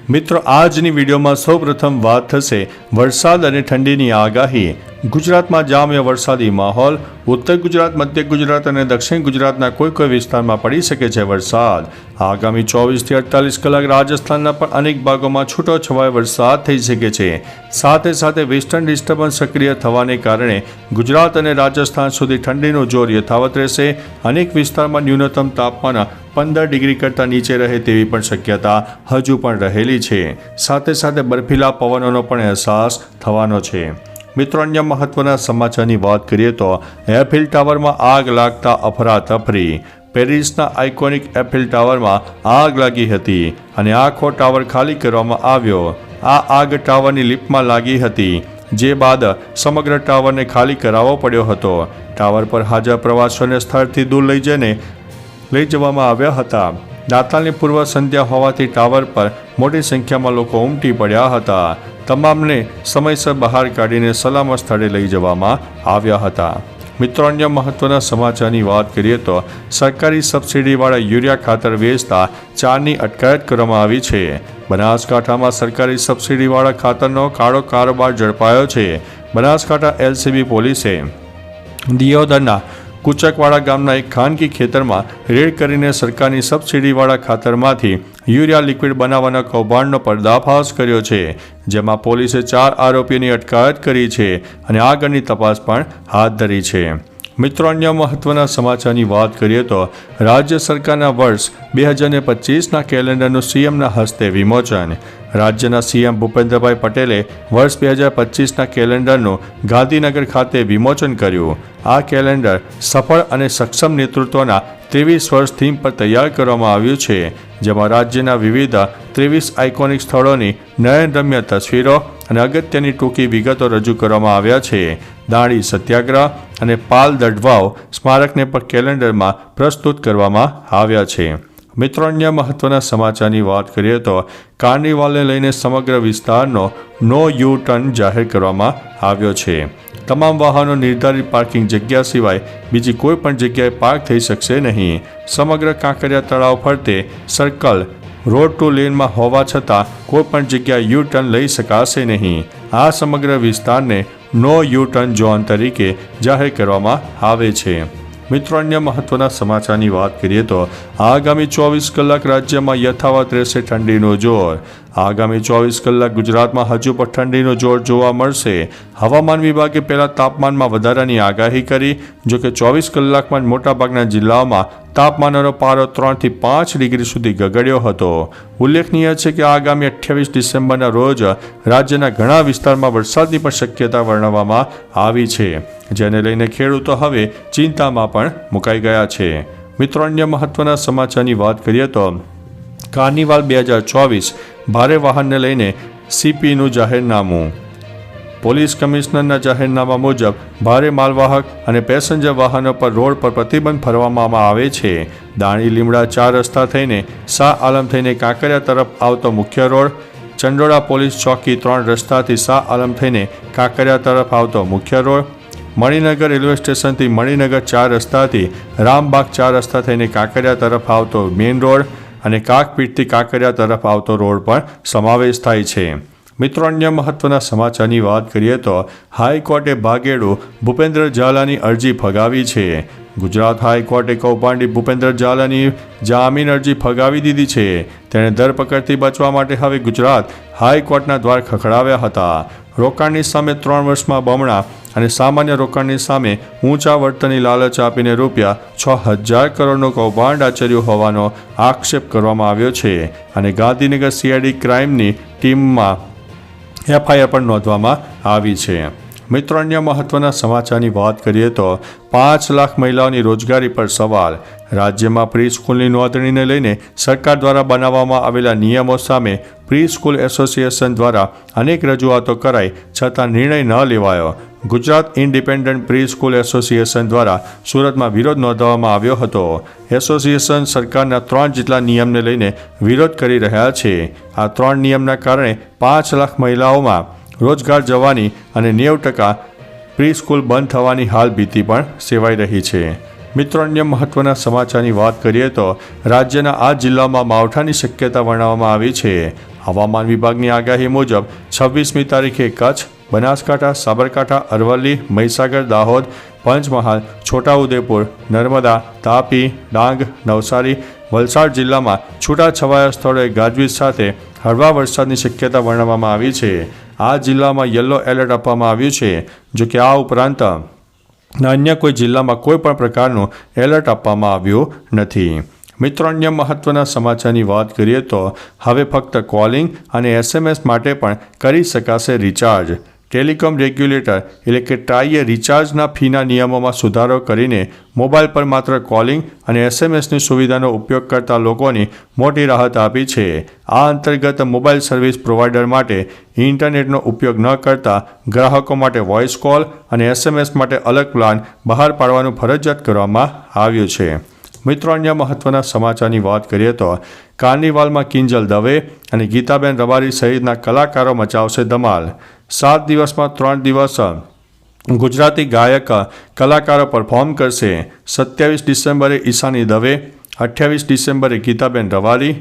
મિત્રો આજની વિડીયોમાં સૌપ્રથમ વાત થશે વરસાદ અને ઠંડીની આગાહી। ગુજરાતમાં જામ્યો વરસાદી માહોલ। ઉત્તર ગુજરાત, મધ્ય ગુજરાત અને દક્ષિણ ગુજરાતના કોઈ વિસ્તારમાં પડી શકે છે વરસાદ। આગામી 24 થી 48 કલાક રાજસ્થાનના પણ અનેક ભાગોમાં છૂટોછવાયો વરસાદ થઈ શકે છે। સાથે સાથે વેસ્ટર્ન ડિસ્ટર્બન્સ સક્રિય થવાને કારણે ગુજરાત અને રાજસ્થાન સુધી ઠંડીનું જોર યથાવત રહેશે। અનેક વિસ્તારમાં ન્યૂનતમ તાપમાન 15 ડિગ્રી કરતાં નીચે રહે તેવી પણ શક્યતા હજુ પણ રહેલી છે। સાથે સાથે બર્ફીલા પવનોનો પણ અહેસાસ થવાનો છે। મિત્રો, અન્ય મહત્વના સમાચારની વાત કરીએ તો એફિલ ટાવરમાં આગ લાગતા અફરાતફરી। પેરિસના આઇકોનિક એફિલ ટાવરમાં આગ લાગી હતી અને આખો ટાવર ખાલી કરવામાં આવ્યો। આ આગ ટાવરની લિફ્ટમાં લાગી હતી, જે બાદ સમગ્ર ટાવરને ખાલી કરાવવો પડ્યો હતો। ટાવર પર હાજર પ્રવાસીઓને સ્થળથી દૂર લઈ જવામાં આવ્યા હતા। નાતાલની પૂર્વ સંધ્યા હોવાથી ટાવર પર મોટી સંખ્યામાં લોકો ઉમટી પડ્યા હતા। તમામને સમયસર બહાર કાઢીને સલામત સ્થળે લઈ જવામાં આવ્યા હતા। મિત્રો, અન્ય મહત્વના સમાચારની વાત કરીએ તો સરકારી સબસિડીવાળા યુરિયા ખાતર વેચતા 4ની અટકાયત કરવામાં આવી છે। બનાસકાંઠામાં સરકારી સબસિડીવાળા ખાતરનો કાળો કારોબાર ઝડપાયો છે। બનાસકાંઠા એલસીબી પોલીસે દિયોદરના કુચકવાડા ગામના એક ખાનગી ખેતરમાં રેડ કરીને સરકારની સબસિડીવાળા ખાતરમાંથી યુરિયા લિક્વિડ બનાવવાના કૌભાંડનો પર્દાફાશ કર્યો છે, જેમાં પોલીસે 4 આરોપીઓની અટકાયત કરી છે અને આગળની તપાસ પણ હાથ ધરી છે। મિત્રો, અન્ય મહત્વના સમાચારની વાત કરીએ તો રાજ્ય સરકારના વર્ષ 2025ના કેલેન્ડરનું સીએમના હસ્તે વિમોચન। રાજ્યના સીએમ ભૂપેન્દ્રભાઈ પટેલે વર્ષ 2025ના કેલેન્ડરનું ગાંધીનગર ખાતે વિમોચન કર્યું। આ કેલેન્ડર સફળ અને સક્ષમ નેતૃત્વના 23 વર્ષ થીમ પર તૈયાર કરવામાં આવ્યું છે, જેમાં રાજ્યના વિવિધ 23 આઇકોનિક સ્થળોની નયનરમ્ય તસવીરો અને અગત્યની ટૂંકી વિગતો રજૂ કરવામાં આવ્યા છે। દાંડી સત્યાગ્રહ અને પાલ દડવાવ સ્મારકને પણ કેલેન્ડરમાં પ્રસ્તુત કરવામાં આવ્યા છે। મિત્રો, અન્ય મહત્વના સમાચારની વાત કરીએ તો કાર્નિવાલને લઈને સમગ્ર વિસ્તારનો નો યુ ટર્ન જાહેર કરવામાં આવ્યો છે। તમામ વાહનો નિર્ધારિત પાર્કિંગ જગ્યા સિવાય બીજી કોઈ પણ જગ્યાએ પાર્ક થઈ શકશે નહીં। સમગ્ર કાંકરિયા તળાવ ફરતે સર્કલ રોડ ટુ લેનમાં હોવા છતાં કોઈ પણ જગ્યાએ યુ ટર્ન લઈ શકાશે નહીં। આ સમગ્ર વિસ્તારને નો યુ ટર્ન ઝોન તરીકે જાહેર કરવામાં આવે છે। મિત્રો, અન્ય મહત્વના સમાચારની વાત કરીએ તો આગામી 24 કલાક રાજ્યમાં યથાવત રહેશે ઠંડીનું જોર। આગામી 24 કલાક ગુજરાતમાં હજુ પણ ઠંડીનું જોર જોવા મળશે। હવામાન વિભાગે પહેલા તાપમાનમાં વધારાની આગાહી કરી, જોકે 24 કલાકમાં મોટાભાગના જિલ્લાઓમાં તાપમાનનો પારો 3 થી 5 ડિગ્રી સુધી ગગડ્યો હતો। ઉલ્લેખનીય છે કે આગામી 28 ડિસેમ્બરના રોજ રાજ્યના ઘણા વિસ્તારમાં વરસાદની પણ શક્યતા વર્ણવવામાં આવી છે, જેને લઈને ખેડૂતો હવે ચિંતામાં પણ મુકાઈ ગયા છે। મિત્રો, અન્ય મહત્વના સમાચારની વાત કરીએ તો કાર્નિવાલ 2024 ભારે વાહનને લઈને સીપીનું જાહેરનામું। પોલીસ કમિશનરના જાહેરનામા મુજબ ભારે માલવાહક અને પેસેન્જર વાહનો પર રોડ પર પ્રતિબંધ ફરવામાં આવે છે। દાણી લીમડા 4 રસ્તા થઈને શાહ આલમ થઈને કાંકરિયા તરફ આવતો મુખ્ય રોડ, ચંડોળા પોલીસ ચોકી 3 રસ્તાથી શાહ આલમ થઈને કાંકરિયા તરફ આવતો મુખ્ય રોડ, મણિનગર રેલવે સ્ટેશનથી મણિનગર 4 રસ્તાથી રામબાગ 4 રસ્તા થઈને કાંકરિયા તરફ આવતો મેઇન રોડ અને કાકપીઠથી કાંકરિયા તરફ આવતો રોડ પણ સમાવેશ થાય છે। મિત્રો, અન્ય મહત્વના સમાચારની વાત કરીએ તો હાઈકોર્ટે ભાગેડુ ભૂપેન્દ્ર ઝાલાની અરજી ફગાવી છે। ગુજરાત હાઈકોર્ટે કૌભાંડી ભૂપેન્દ્ર ઝાલાની જામીન અરજી ફગાવી દીધી છે। તેણે ધરપકડથી બચવા માટે હવે ગુજરાત હાઈકોર્ટના દ્વાર ખખડાવ્યા હતા। રોકાણની સામે 3 વર્ષમાં બમણા અને સામાન્ય રોકાણની સામે ઊંચા વળતરની લાલચ આપીને રૂપિયા 6000 કરોડનું કૌભાંડ આચર્યું હોવાનો આક્ષેપ કરવામાં આવ્યો છે અને ગાંધીનગર સીઆઈડી ક્રાઇમની ટીમમાં એફઆઈઆર પણ નોંધવામાં આવી છે। મિત્રો, અન્ય મહત્વના સમાચારની વાત કરીએ તો 5 લાખ મહિલાઓની રોજગારી પર સવાલ। રાજ્યમાં પ્રી સ્કૂલની નોંધણીને લઈને સરકાર દ્વારા બનાવવામાં આવેલા નિયમો સામે પ્રી સ્કૂલ એસોસિએશન દ્વારા અનેક રજૂઆતો કરાઈ છતાં નિર્ણય ન લેવાયો। Gujarat independent pre school association દ્વારા સુરતમાં વિરોધ નોંધાવવામાં આવ્યો હતો। એસોસિએશન સરકારના 3 જેટલા નિયમને લઈને વિરોધ કરી રહ્યા છે। આ 3 નિયમના કારણે 5 લાખ મહિલાઓમાં રોજગાર જવાની અને 90% પ્રી સ્કૂલ બંધ થવાની હાલ ભીતિ પણ સેવાઈ રહી છે। મિત્રો, અન્ય મહત્વના સમાચારની વાત કરીએ તો રાજ્યના આ જિલ્લામાં માવઠાની શક્યતા વર્ણવવામાં આવી છે. હવામાન વિભાગની આગાહી મુજબ 26મી તારીખે કચ્છ, બનાસકાંઠા, સાબરકાંઠા, અરવલ્લી, મહીસાગર, દાહોદ, પંચમહાલ, છોટાઉદેપુર, નર્મદા, તાપી, ડાંગ, નવસારી, વલસાડ જિલ્લામાં છૂટાછવાયા સ્થળોએ ગાજવીજ સાથે હળવા વરસાદની શક્યતા વર્ણવવામાં આવી છે. આ જિલ્લામાં યલો એલર્ટ આપવામાં આવ્યું છે. જો કે આ ઉપરાંત અન્ય કોઈ જિલ્લામાં કોઈ પણ પ્રકારનું એલર્ટ આપવામાં આવ્યું નથી. મિત્રો, અન્ય મહત્વના સમાચારની વાત કરીએ તો હવે ફક્ત કોલિંગ અને SMS માટે પણ કરી શકાશે રિચાર્જ. ટેલિકોમ રેગ્યુલેટર એટલે કે ટ્રાઈએ રિચાર્જના ફીના નિયમોમાં સુધારો કરીને મોબાઈલ પર માત્ર કોલિંગ અને SMSની સુવિધાનો ઉપયોગ કરતા લોકોની મોટી રાહત આપી છે. આ અંતર્ગત મોબાઈલ સર્વિસ પ્રોવાઈડર માટે ઇન્ટરનેટનો ઉપયોગ ન કરતા ગ્રાહકો માટે વોઇસ કોલ અને SMS માટે અલગ પ્લાન બહાર પાડવાનું ફરજિયાત કરવામાં આવ્યું છે. મિત્રો, અન્ય મહત્વના સમાચારની વાત કરીએ તો કાર્નિવાલમાં કિંજલ દવે અને ગીતાબેન રબારી સહિતના કલાકારો મચાવશે ધમાલ. 7 દિવસમાં 3 દિવસ ગુજરાતી ગાયક કલાકારો પરફોર્મ કરશે. 27 ડિસેમ્બરે ઈશાની દવે, 28 ડિસેમ્બરે ગીતાબેન રબારી,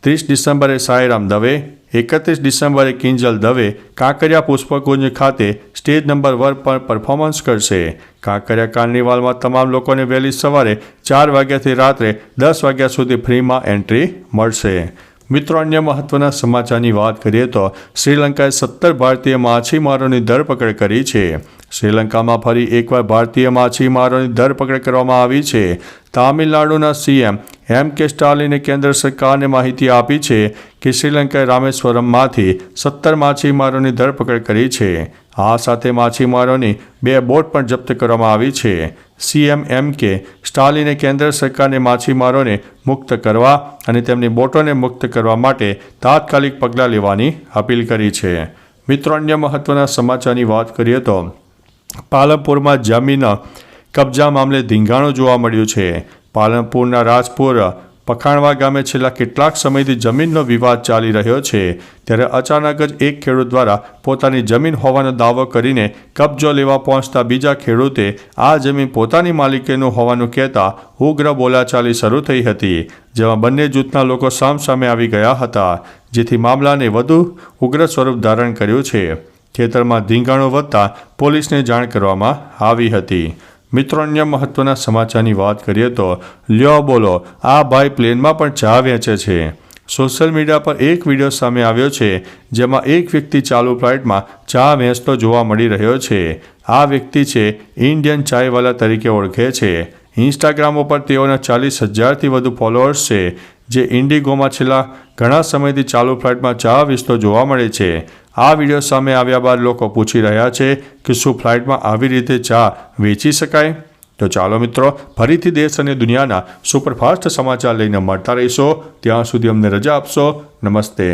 30 ડિસેમ્બરે સાઈરામ દવે, 31 ડિસેમ્બરે કિંજલ દવે કાંકરિયા પુષ્પકુંજ ખાતે સ્ટેજ નંબર 1 પર પરફોર્મન્સ કરશે. કાંકરિયા કાર્નિવાલમાં તમામ લોકોને વહેલી સવારે 4 વાગ્યાથી રાત્રે 10 વાગ્યા સુધી ફ્રીમાં એન્ટ્રી મળશે. મિત્રો, અન્ય મહત્વના સમાચારની વાત કરીએ તો શ્રીલંકાએ 17 ભારતીય માછીમારોની ધરપકડ કરી છે. શ્રીલંકામાં ફરી એકવાર ભારતીય માછીમારોની ધરપકડ કરવામાં આવી છે. તામિલનાડુના CM M.K. સ્ટાલિને કેન્દ્ર સરકારને માહિતી આપી છે કે શ્રીલંકાએ રામેશ્વરમમાંથી 17 માછીમારોની ધરપકડ કરી છે. આ સાથે માછીમારોની 2 બોટ પણ જપ્ત કરવામાં આવી છે. CM M.K. સ્ટાલિને કેન્દ્ર સરકારને માછીમારોને મુક્ત કરવા અને તેમની બોટોને મુક્ત કરવા માટે તાત્કાલિક પગલાં લેવાની અપીલ કરી છે. મિત્રો, અન્ય મહત્વના સમાચારની વાત કરીએ તો પાલનપુરમાં જમીન કબજા મામલે ધીંગાણું જોવા મળ્યું છે. પાલનપુરના રાજપુર પખાણવા ગામે છેલ્લા કેટલાક સમયથી જમીનનો વિવાદ ચાલી રહ્યો છે. ત્યારે અચાનક જ એક ખેડૂત દ્વારા પોતાની જમીન હોવાનો દાવો કરીને કબજો લેવા પહોંચતા બીજા ખેડૂતે આ જમીન પોતાની માલિકીનું હોવાનું કહેતા ઉગ્ર બોલાચાલી શરૂ થઈ હતી, જેમાં બંને જૂથના લોકો સામસામે આવી ગયા હતા, જેથી મામલાને વધુ ઉગ્ર સ્વરૂપ ધારણ કર્યું છે. ખેતરમાં ધીંગાણું વધતા પોલીસને જાણ કરવામાં આવી હતી. મિત્રો, અન્ય મહત્વના સમાચારની વાત કરીએ તો લ્યો બોલો, આ ભાઈ પ્લેનમાં પણ ચા વેચે છે. સોશિયલ મીડિયા પર એક વિડીયો સામે આવ્યો છે જેમાં એક વ્યક્તિ ચાલુ ફ્લાઇટમાં ચા વેચતો જોવા મળી રહ્યો છે. આ વ્યક્તિ છે ઇન્ડિયન ચાયવાલા તરીકે ઓળખે છે. ઇન્સ્ટાગ્રામ ઉપર તેઓના 40,000થી વધુ ફોલોઅર્સ છે, જે ઇન્ડિગોમાં છેલ્લા ઘણા સમયથી ચાલુ ફ્લાઇટમાં ચા વેચતો જોવા મળે છે. આ વિડીયો સામે આવ્યા બાદ લોકો પૂછી રહ્યા છે કે શું ફ્લાઇટમાં આવી રીતે ચા વેચી શકાય? તો ચાલો મિત્રો, ફરીથી દેશ અને દુનિયાના સુપરફાસ્ટ સમાચાર લઈને મળતા રહીશો. ત્યાં સુધી અમને રજા આપશો. નમસ્તે.